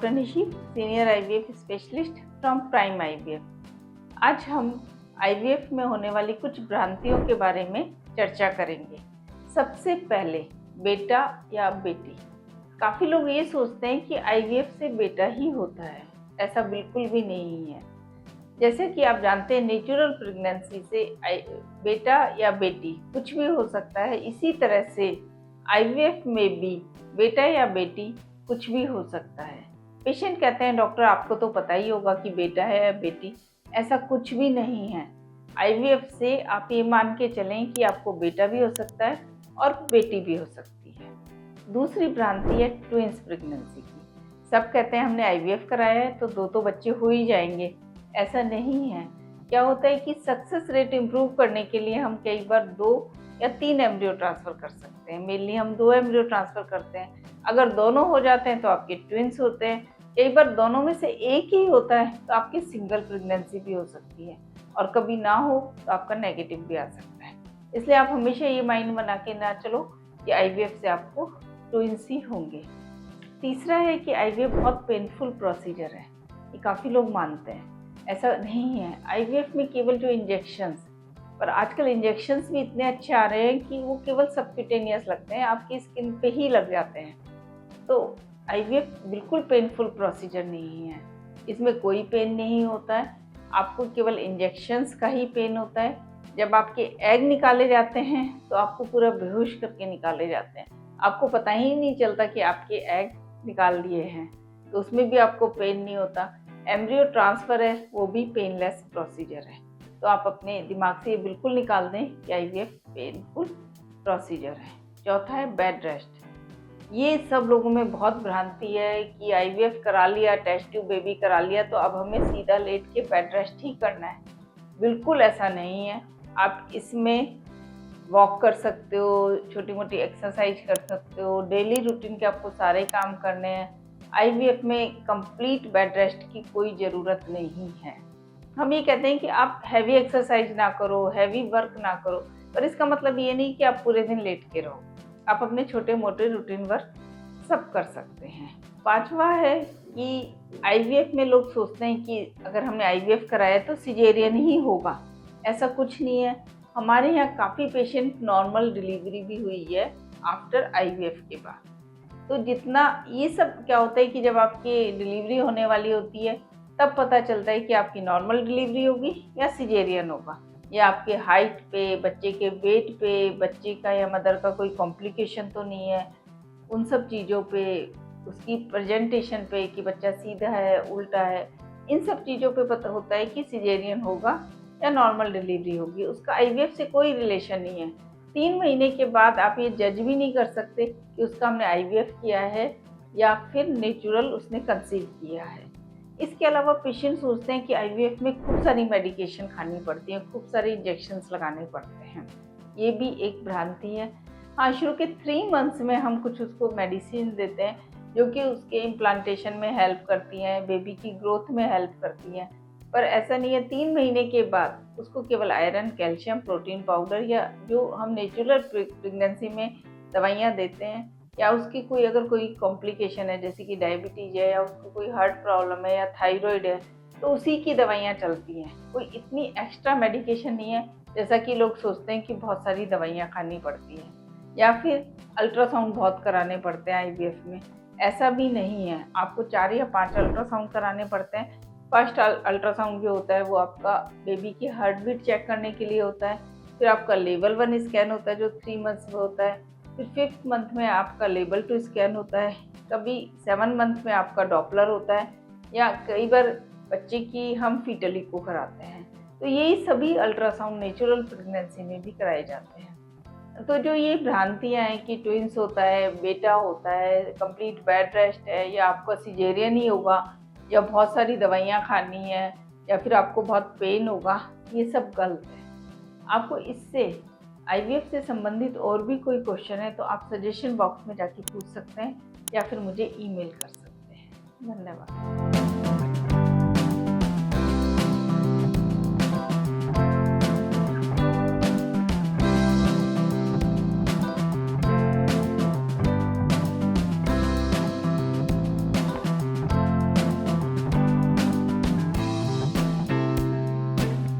Doctor Nishi, senior IVF specialist from prime IVF. आज हम IVF में होने वाली कुछ भ्रांतियों के बारे में चर्चा करेंगे। सबसे पहले बेटा या बेटी। काफ़ी लोग ये सोचते हैं कि आईवीएफ से बेटा ही होता है। ऐसा बिल्कुल भी नहीं है। जैसे कि आप जानते हैं, नेचुरल प्रेगनेंसी से बेटा या बेटी कुछ भी हो सकता है। इसी तरह से आईवीएफ में भी बेटा या बेटी कुछ भी हो सकता है। पेशेंट कहते हैं, डॉक्टर आपको तो पता ही होगा कि बेटा है या बेटी। ऐसा कुछ भी नहीं है। आईवीएफ से आप ये मान के चलें कि आपको बेटा भी हो सकता है और बेटी भी हो सकती है। दूसरी भ्रांति है ट्विंस प्रेगनेंसी की। सब कहते हैं हमने आईवीएफ कराया है तो दो बच्चे हो ही जाएंगे। ऐसा नहीं है। क्या होता है कि सक्सेस रेट इम्प्रूव करने के लिए हम कई बार 2 या 3 एम्ब्रियो ट्रांसफ़र कर सकते हैं। मेनली हम 2 एम्ब्रियो ट्रांसफ़र करते हैं। अगर दोनों हो जाते हैं तो आपके ट्विंस होते हैं। कई बार दोनों में से एक ही होता है तो आपकी सिंगल प्रेगनेंसी भी हो सकती है, और कभी ना हो तो आपका नेगेटिव भी आ सकता है। इसलिए आप हमेशा ये माइंड बना के ना चलो कि आईवीएफ से आपको ट्विंस ही होंगे। तीसरा है कि आईवीएफ बहुत पेनफुल प्रोसीजर है। ये काफ़ी लोग मानते हैं। ऐसा नहीं है। आईवीएफ में केवल जो इंजेक्शंस, पर आजकल इंजेक्शंस भी इतने अच्छे आ रहे हैं कि वो केवल सबक्यूटेनियस लगते हैं, आपकी स्किन पे ही लग जाते हैं। तो आईवीएफ बिल्कुल पेनफुल प्रोसीजर नहीं है। इसमें कोई पेन नहीं होता है। आपको केवल इंजेक्शंस का ही पेन होता है। जब आपके एग निकाले जाते हैं तो आपको पूरा बेहोश करके निकाले जाते हैं। आपको पता ही नहीं चलता कि आपके एग निकाल लिए हैं, तो उसमें भी आपको पेन नहीं होता। एम्ब्रियो ट्रांसफ़र है, वो भी पेनलेस प्रोसीजर है। तो आप अपने दिमाग से ये बिल्कुल निकाल दें कि आईवीएफ पेनफुल प्रोसीजर है। चौथा है बेड रेस्ट। ये सब लोगों में बहुत भ्रांति है कि आईवीएफ करा लिया, टेस्ट ट्यूब बेबी करा लिया तो अब हमें सीधा लेट के बेड रेस्ट ही करना है। बिल्कुल ऐसा नहीं है। आप इसमें वॉक कर सकते हो, छोटी मोटी एक्सरसाइज कर सकते हो, डेली रूटीन के आपको सारे काम करने हैं। आईवीएफ में कंप्लीट बेड रेस्ट की कोई ज़रूरत नहीं है। हम ये कहते हैं कि आप हैवी एक्सरसाइज ना करो, हैवी वर्क ना करो, पर इसका मतलब ये नहीं कि आप पूरे दिन लेट के रहो। आप अपने छोटे मोटे रूटीन वर्क सब कर सकते हैं। पांचवा है कि आईवीएफ में लोग सोचते हैं कि अगर हमने आईवीएफ कराया तो सिजेरियन ही होगा। ऐसा कुछ नहीं है। हमारे यहाँ काफ़ी पेशेंट नॉर्मल डिलीवरी भी हुई है आफ्टर आईवीएफ के बाद। तो जितना ये सब क्या होता है कि जब आपकी डिलीवरी होने वाली होती है तब पता चलता है कि आपकी नॉर्मल डिलीवरी होगी या सिजेरियन होगा, या आपके हाइट पे, बच्चे के वेट पे, बच्चे का या मदर का कोई कॉम्प्लिकेशन तो नहीं है। उन सब चीज़ों पे, उसकी प्रेजेंटेशन पे कि बच्चा सीधा है, उल्टा है, इन सब चीज़ों पे पता होता है कि सिजेरियन होगा या नॉर्मल डिलीवरी होगी। उसका आईवीएफ से कोई रिलेशन नहीं है। 3 महीने के बाद आप ये जज भी नहीं कर सकते कि उसका हमने आईवीएफ किया है या फिर नेचुरल उसने कंसीव किया है। इसके अलावा पेशेंट सोचते हैं कि आईवीएफ में खूब सारी मेडिकेशन खानी पड़ती है, खूब सारे इंजेक्शन्स लगाने पड़ते हैं। ये भी एक भ्रांति है। हाँ, शुरू के 3 मंथ्स में हम कुछ उसको मेडिसिन देते हैं जो कि उसके इम्प्लांटेशन में हेल्प करती हैं, बेबी की ग्रोथ में हेल्प करती हैं। पर ऐसा नहीं है। 3 महीने के बाद उसको केवल आयरन, कैल्शियम, प्रोटीन पाउडर या जो हम नेचुरल प्रेगनेंसी में दवाइयाँ देते हैं, या उसकी कोई अगर कोई कॉम्प्लिकेशन है जैसे कि डायबिटीज़ है या उसको कोई हार्ट प्रॉब्लम है या थायराइड है, तो उसी की दवाइयाँ चलती हैं। कोई इतनी एक्स्ट्रा मेडिकेशन नहीं है जैसा कि लोग सोचते हैं कि बहुत सारी दवाइयाँ खानी पड़ती हैं या फिर अल्ट्रासाउंड बहुत कराने पड़ते हैं आईवीएफ में। ऐसा भी नहीं है। आपको 4 या 5 अल्ट्रासाउंड कराने पड़ते हैं। फर्स्ट अल्ट्रासाउंड जो होता है वो आपका बेबी की हार्ट बीट चेक करने के लिए होता है। फिर आपका लेवल 1 स्कैन होता है जो 3 मंथ्स में होता है। फिर 5th मंथ में आपका लेवल 2 स्कैन होता है। कभी 7 मंथ में आपका डॉपलर होता है, या कई बार बच्चे की हम फीटल इको कराते हैं। तो यही सभी अल्ट्रासाउंड नेचुरल प्रेगनेंसी में भी कराए जाते हैं। तो जो ये भ्रांतियाँ हैं कि ट्विंस होता है, बेटा होता है, कंप्लीट बेड रेस्ट है, या आपका सिजेरियन ही होगा, या बहुत सारी दवाइयाँ खानी है, या फिर आपको बहुत पेन होगा, ये सब गलत है। आपको इससे आईवीएफ से संबंधित और भी कोई क्वेश्चन है तो आप सजेशन बॉक्स में जाके पूछ सकते हैं या फिर मुझे ईमेल कर सकते हैं। धन्यवाद।